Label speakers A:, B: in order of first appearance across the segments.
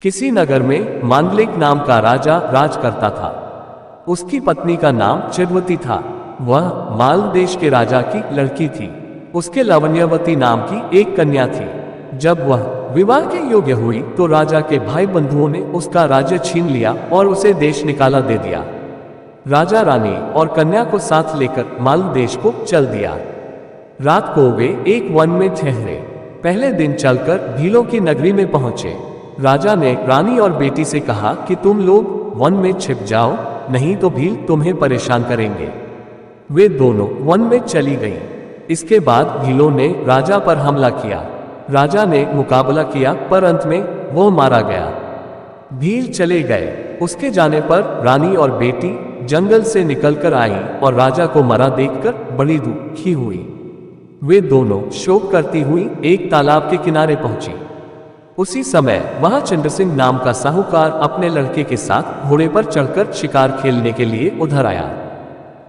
A: किसी नगर में मांडलिक नाम का राजा राज करता था। उसकी पत्नी का नाम चिरवती था। वह माल देश के राजा की लड़की थी। उसके लावण्यवती नाम की एक कन्या थी। जब वह विवाह के योग्य हुई तो राजा के भाई बंधुओं ने उसका राज्य छीन लिया और उसे देश निकाला दे दिया। राजा रानी और कन्या को साथ लेकर माल देश को चल दिया। रात को वे एक वन में ठहरे। पहले दिन चलकर भीलों की नगरी में पहुंचे। राजा ने रानी और बेटी से कहा कि तुम लोग वन में छिप जाओ, नहीं तो भील तुम्हें परेशान करेंगे। वे दोनों वन में चली गईं। इसके बाद भीलों ने राजा पर हमला किया। राजा ने मुकाबला किया पर अंत में वो मारा गया। भील चले गए। उसके जाने पर रानी और बेटी जंगल से निकलकर आईं और राजा को मरा देखकर बड़ी दुखी हुई। वे दोनों शोक करती हुई एक तालाब के किनारे पहुंची। उसी समय वहां चंद्र सिंह नाम का साहूकार अपने लड़के के साथ घोड़े पर चढ़कर शिकार खेलने के लिए उधर आया।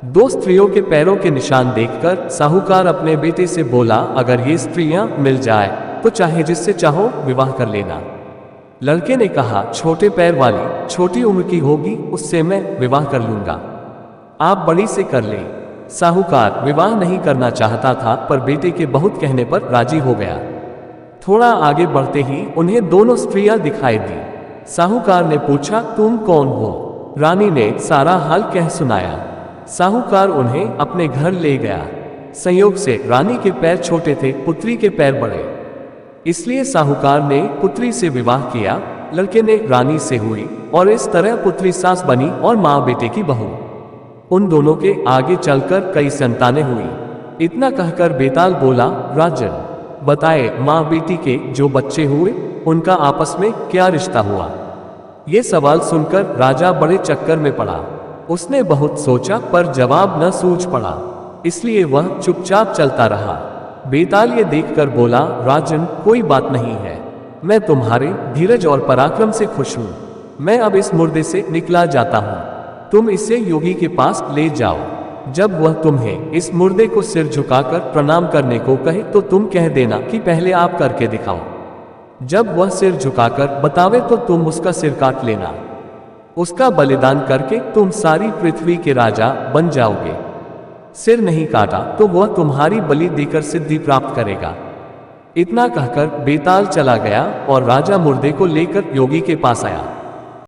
A: दो स्त्रियों के पैरों के निशान देखकर साहूकार अपने बेटे से बोला, अगर ये स्त्रियां मिल जाए तो चाहे जिससे चाहो विवाह कर लेना। लड़के ने कहा, छोटे पैर वाली छोटी उम्र की होगी, उससे मैं विवाह कर लूंगा, आप बड़ी से कर ले। साहूकार विवाह नहीं करना चाहता था पर बेटे के बहुत कहने पर राजी हो गया। थोड़ा आगे बढ़ते ही उन्हें दोनों स्त्रियां दिखाई दी। साहूकार ने पूछा, तुम कौन हो? रानी ने सारा हाल कह सुनाया। साहूकार उन्हें अपने घर ले गया। संयोग से रानी के पैर छोटे थे, पुत्री के पैर बड़े, इसलिए साहूकार ने पुत्री से विवाह किया। लड़के ने रानी से हुई और इस तरह पुत्री सास बनी और माँ बेटे की बहू। उन दोनों के आगे चलकर कई संतानें हुई। इतना कहकर बेताल बोला, राजन बताए माँ बेटी के जो बच्चे हुए उनका आपस में क्या रिश्ता हुआ? ये सवाल सुनकर राजा बड़े चक्कर में पड़ा। उसने बहुत सोचा पर जवाब न सूझ पड़ा, इसलिए वह चुपचाप चलता रहा। बेताल ये देखकर बोला, राजन कोई बात नहीं है, मैं तुम्हारे धीरज और पराक्रम से खुश हूँ। मैं अब इस मुर्दे से निकला जाता हूँ, तुम इसे योगी के पास ले जाओ। जब वह तुम्हें इस मुर्दे को सिर झुकाकर प्रणाम करने को कहे तो तुम कह देना कि पहले आप करके दिखाओ। जब वह सिर झुकाकर बतावे तो तुम उसका सिर काट लेना। उसका बलिदान करके तुम सारी पृथ्वी के राजा बन जाओगे। सिर नहीं काटा तो वह तुम्हारी बलि देकर सिद्धि प्राप्त करेगा। इतना कहकर बेताल चला गया और राजा मुर्दे को लेकर योगी के पास आया।